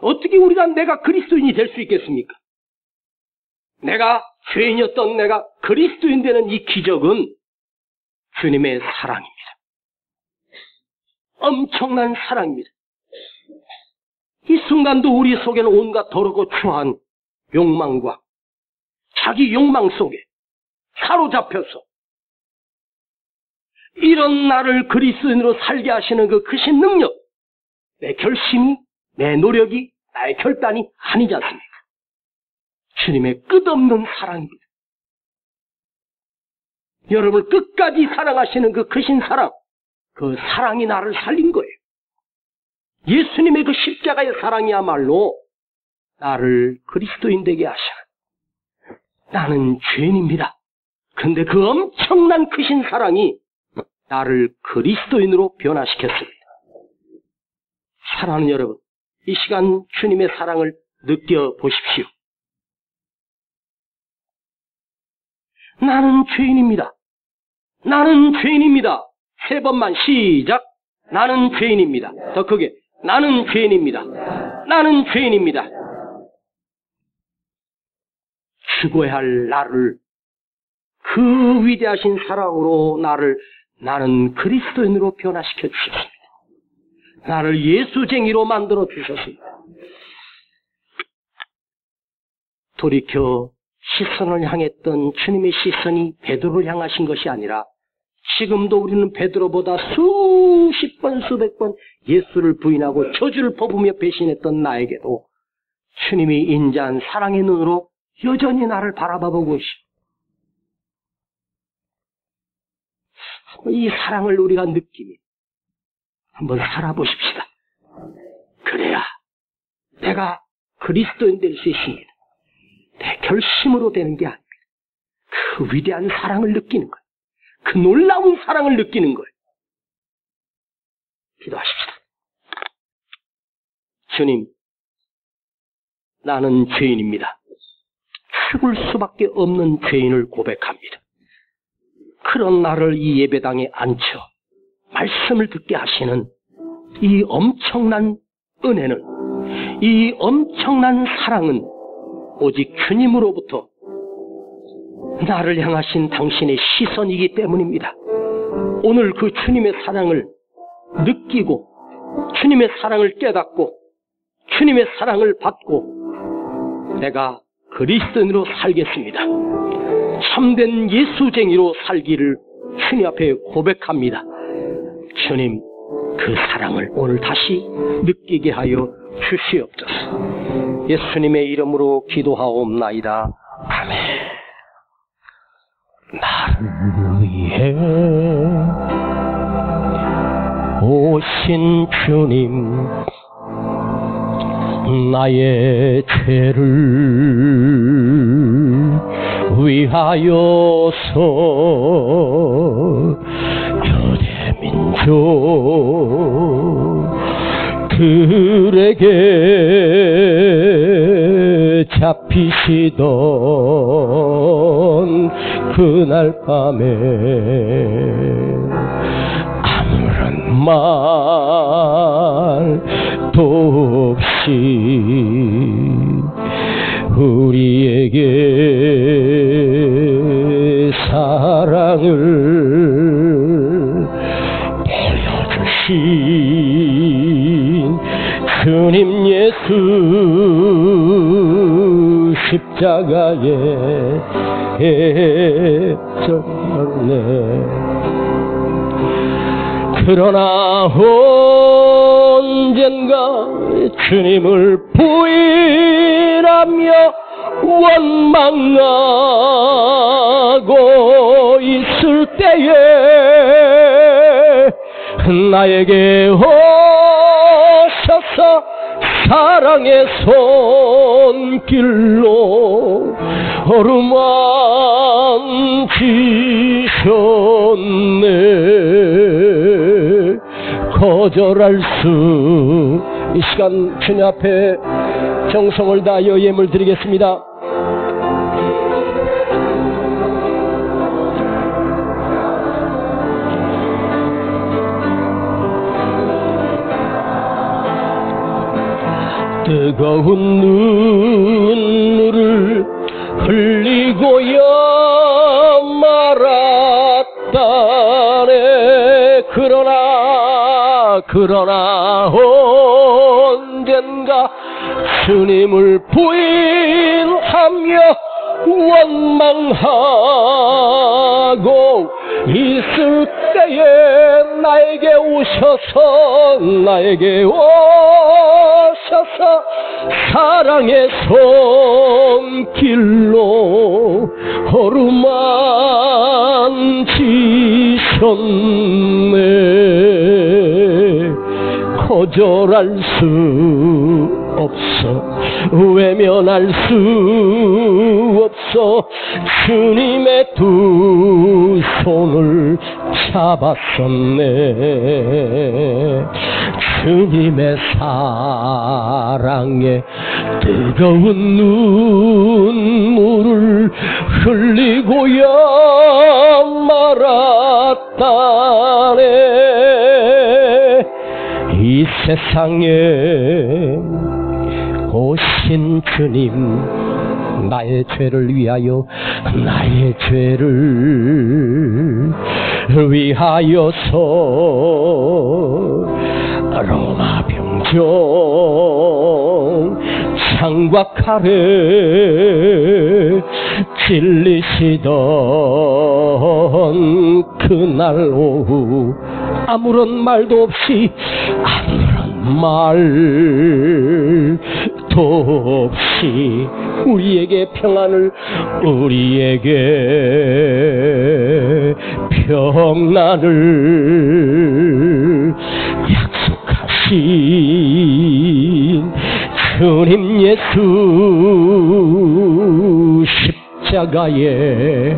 Speaker 1: 어떻게 우리가 내가 그리스도인이 될 수 있겠습니까? 내가 죄인이었던 내가 그리스도인 되는 이 기적은 주님의 사랑입니다. 엄청난 사랑입니다. 이 순간도 우리 속에는 온갖 더럽고 추한 욕망과 자기 욕망 속에 사로잡혀서 이런 나를 그리스도인으로 살게 하시는 그 크신 능력, 내 결심이, 내 노력이, 나의 결단이 아니지 않습니까? 주님의 끝없는 사랑입니다. 여러분을 끝까지 사랑하시는 그 크신 사랑, 그 사랑이 나를 살린 거예요. 예수님의 그 십자가의 사랑이야말로 나를 그리스도인 되게 하시는, 나는 죄인입니다. 근데 그 엄청난 크신 사랑이 나를 그리스도인으로 변화시켰습니다. 사랑하는 여러분, 이 시간 주님의 사랑을 느껴보십시오. 나는 죄인입니다. 나는 죄인입니다. 3번만 시작. 나는 죄인입니다. 더 크게. 나는 죄인입니다. 나는 죄인입니다. 죽어야 할 나를 그 위대하신 사랑으로 나는 그리스도인으로 변화시켜 주셨습니다. 나를 예수쟁이로 만들어 주셨습니다. 돌이켜 시선을 향했던 주님의 시선이 베드로를 향하신 것이 아니라 지금도 우리는 베드로보다 수십 번 수백 번 예수를 부인하고 저주를 퍼부며 배신했던 나에게도 주님이 인자한 사랑의 눈으로 여전히 나를 바라보고 계시오. 이 사랑을 우리가 느끼며 한번 살아보십시다. 그래야 내가 그리스도인 될 수 있습니다. 내 결심으로 되는 게 아닙니다. 그 위대한 사랑을 느끼는 거예요. 그 놀라운 사랑을 느끼는 거예요. 기도하십시다. 주님, 나는 죄인입니다. 죽을 수밖에 없는 죄인을 고백합니다. 그런 나를 이 예배당에 앉혀 말씀을 듣게 하시는 이 엄청난 은혜는, 이 엄청난 사랑은 오직 주님으로부터 나를 향하신 당신의 시선이기 때문입니다. 오늘 그 주님의 사랑을 느끼고 주님의 사랑을 깨닫고 주님의 사랑을 받고 내가 그리스도인으로 살겠습니다. 참된 예수쟁이로 살기를 주님 앞에 고백합니다. 주님, 그 사랑을 오늘 다시 느끼게 하여 주시옵소서. 예수님의 이름으로 기도하옵나이다. 아멘. 나를 위해 오신 주님, 나의 죄를 위하여서 유대민족들에게 잡히시던 그날 밤에 아무런 말도 없이 우리에게 사랑을 보여주신 주님 예수 십자가에 정말 그러나 언젠가 주님을 부인하며 원망하고 있을 때에 나에게 오셔서 사랑의 손길로 어루만지셨네. 거절할 수, 이 시간 주님 앞에 정성을 다하여 예물 드리겠습니다. 뜨거운 눈물을 흘리고야 말았다네. 그러나 언젠가 주님을 부인하며 원망하고 있을 때에 나에게 오셔서 사랑의 손길로 어루만지셨네. 거절할 수 없어, 외면할 수 없어. 주님의 두 손을 잡았었네. 주님의 사랑에 뜨거운 눈물을 흘리고야 말았다네. 이 세상에 오신 주님, 나의 죄를 위하여 나의 죄를 위하여서 로마 병정 창과 칼을 찔리시던 그날 오후 아무런 말도 없이 말도 없이 우리에게 평안을 우리에게 평안을 약속하신 주님 예수 십자가에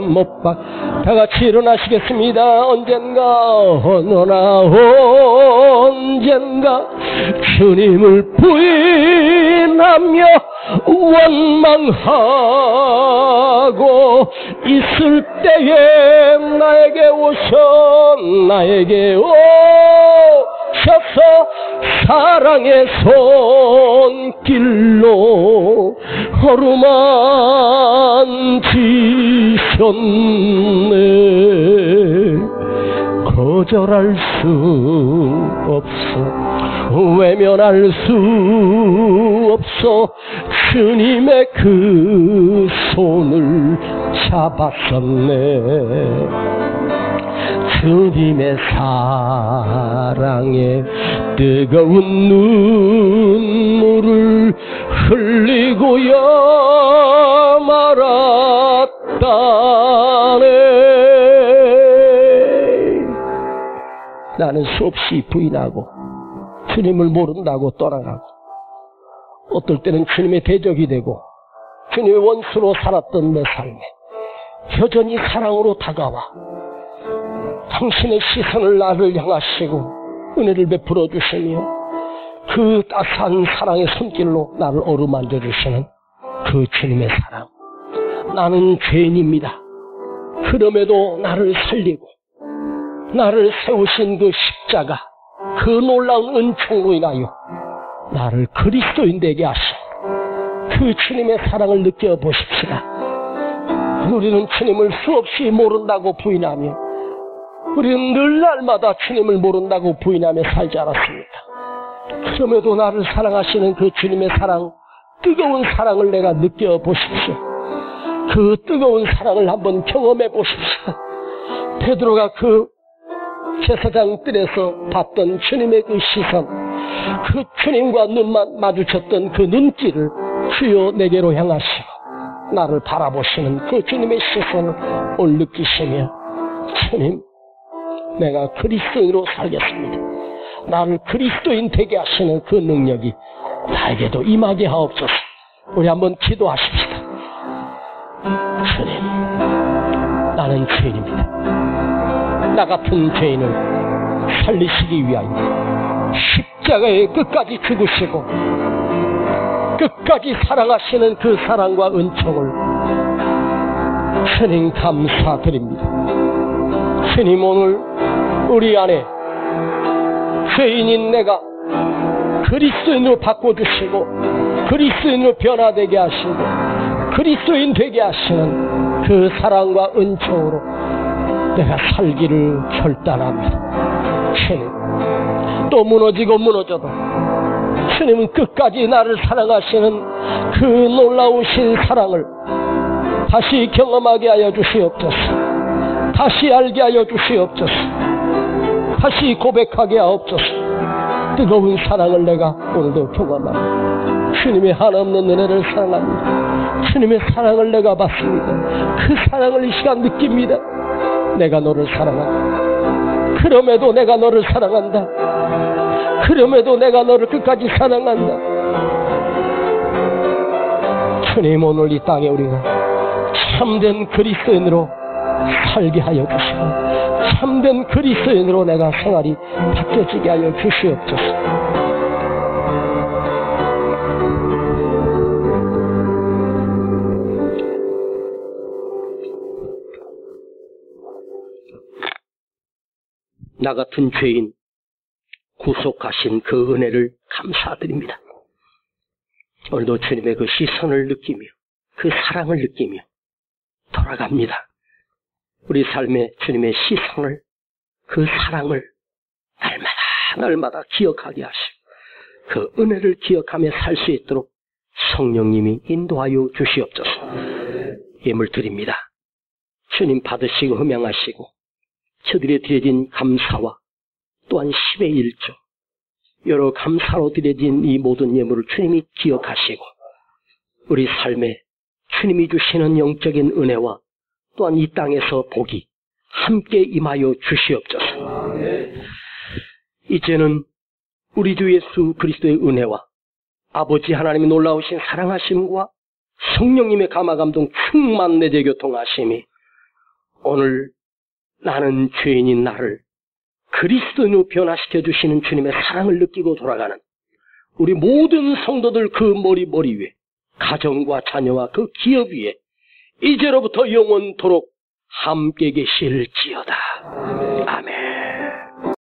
Speaker 1: 못 박. 다 같이 일어나시겠습니다. 언젠가 주님을 부인하며 원망하고 있을 때에 나에게 오셔서 사랑의 손길로 어루만지셨네. 거절할 수 없어, 외면할 수 없어. 주님의 그 손을 잡았었네. 주님의 사랑에 뜨거운 눈물을 흘리고야 말았다네. 나는 수없이 부인하고 주님을 모른다고 떠나가고 어떨 때는 주님의 대적이 되고 주님의 원수로 살았던 내 삶에 여전히 사랑으로 다가와 당신의 시선을 나를 향하시고 은혜를 베풀어 주시며 그 따스한 사랑의 손길로 나를 어루만져 주시는 그 주님의 사랑. 나는 죄인입니다. 그럼에도 나를 살리고 나를 세우신 그 십자가, 그 놀라운 은총으로 인하여 나를 그리스도인 되게 하신 그 주님의 사랑을 느껴보십시다. 우리는 주님을 수없이 모른다고 부인하며 우리는 늘 날마다 주님을 모른다고 부인하며 살지 않았습니까? 그럼에도 나를 사랑하시는 그 주님의 사랑, 뜨거운 사랑을 내가 느껴보십시오. 그 뜨거운 사랑을 한번 경험해 보십시오. 베드로가 그 제사장 뜰에서 봤던 주님의 그 시선, 그 주님과 눈만 마주쳤던 그 눈길을 주여 내게로 향하시고 나를 바라보시는 그 주님의 시선을 오늘 느끼시며 주님, 내가 그리스도인으로 살겠습니다. 나를 그리스도인 되게 하시는 그 능력이 나에게도 임하게 하옵소서. 우리 한번 기도하십시다. 주님, 나는 죄인입니다. 나 같은 죄인을 살리시기 위하여 십자가에 끝까지 죽으시고 끝까지 사랑하시는 그 사랑과 은총을 주님 감사드립니다. 주님, 오늘 우리 안에 죄인인 내가 그리스도인으로 바꿔주시고 그리스도인으로 변화되게 하시고 그리스도인 되게 하시는 그 사랑과 은총으로 내가 살기를 결단합니다. 주님, 또 무너지고 무너져도 주님은 끝까지 나를 사랑하시는 그 놀라우신 사랑을 다시 경험하게 하여 주시옵소서. 다시 알게 하여 주시옵소서. 다시 고백하게 하옵소서. 뜨거운 사랑을 내가 오늘도 경험합니다. 주님의 한없는 은혜를 사랑합니다. 주님의 사랑을 내가 받습니다. 그 사랑을 이 시간 느낍니다. 내가 너를 사랑한다. 그럼에도 내가 너를 사랑한다. 그럼에도 내가 너를 끝까지 사랑한다. 주님, 오늘 이 땅에 우리가 참된 그리스도인으로 살게 하여 주시고 참된 그리스도인으로 내가 생활이 바뀌어지게 하여 주시옵소서. 나 같은 죄인 구속하신 그 은혜를 감사드립니다. 오늘도 주님의 그 시선을 느끼며 그 사랑을 느끼며 돌아갑니다. 우리 삶에 주님의 시선을, 그 사랑을 날마다 기억하게 하시고 그 은혜를 기억하며 살 수 있도록 성령님이 인도하여 주시옵소서. 예물 드립니다. 주님 받으시고 흠양하시고 저들에 드려진 감사와 또한 10의 1조 여러 감사로 드려진 이 모든 예물을 주님이 기억하시고 우리 삶에 주님이 주시는 영적인 은혜와 또한 이 땅에서 복이 함께 임하여 주시옵소서. 이제는 우리 주 예수 그리스도의 은혜와 아버지 하나님의 놀라우신 사랑하심과 성령님의 감화감동 충만 내재 교통하심이 오늘 나는 죄인인 나를 그리스도인으로 변화시켜 주시는 주님의 사랑을 느끼고 돌아가는 우리 모든 성도들 그 머리 위에 가정과 자녀와 그 기업 위에 이제로부터 영원토록 함께 계실지어다.